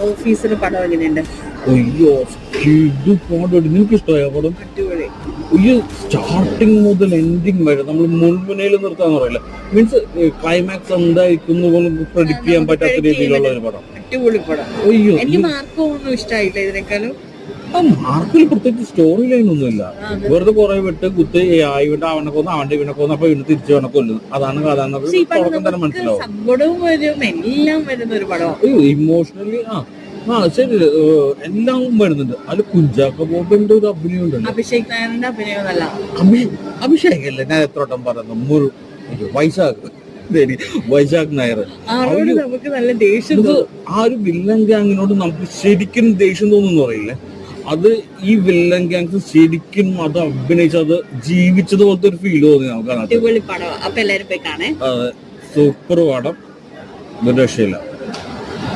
ഓഫീസിലെ പടം എങ്ങനെയുണ്ട്? അയ്യോ ഇത് പാടോടി, നിനക്ക് ഇഷ്ടമായ പടം? അയ്യോ സ്റ്റാർട്ടിങ് മുതൽ എൻഡിങ് വരെ നമ്മൾ മുൾമുനയിൽ നിർത്താന്ന് പറയില്ല, മീൻസ് ക്ലൈമാക്സ് എന്തായിരിക്കും പ്രെഡിക്ട് ചെയ്യാൻ പറ്റാത്ത രീതിയിലുള്ള ഒരു പടം. അടിപൊളി പടം. അയ്യോ എനിക്ക് മാർക്കൊന്നും ഇഷ്ടമായില്ല ഇതിനേക്കാളും. ആ മാർക്കിൽ പ്രത്യേകിച്ച് സ്റ്റോറി ലൈൻ ഒന്നുമില്ല, വെറുതെ കുറെ വിട്ട് കുത്ത് ഇവിടെ അവനെ കൊന്നു, അവന്റെ ഇവനെ കൊന്നു, അപ്പൊ ഇവന് തിരിച്ചു അവനെ കൊല്ലുന്നു, അതാണ് കഥ എന്നൊക്കെ തുടക്കം തന്നെ മനസ്സിലാവും. എല്ലാം വരുന്ന ഒരു പടം. അയ്യോ ഇമോഷണലി ശരി എല്ലാം വരുന്നുണ്ട്. അതിൽ കുഞ്ചാക്ക ബോബന്റെ ഒരു അഭിനയം ഉണ്ടല്ലോ, അഭിഷേക് നായരുടെ അഭിനയം നല്ല. അഭിഷേക് അല്ലേ ഞാൻ എത്രോട്ടം പറയുന്നു, വൈശാഖ് നായർ. നമുക്ക് നല്ല ദേഷ്യം. ആ ഒരു വില്ലൻ ഗ്യാങ്ങിനോട് നമുക്ക് ശരിക്കും ദേഷ്യം തോന്നുന്നു പറയില്ലേ, അത് ഈ വില്ലൻ ഗ്യാങ്സ് ശരിക്കും അത് അഭിനയിച്ചത് ജീവിച്ചത് പോലത്തെ ഒരു ഫീൽ തോന്നി നമുക്ക്. അടിപൊളി പടം. അപ്പൊ എല്ലാരും പോയി കാണേ. സൂപ്പർ പടം, ഒരു രക്ഷയില്ല.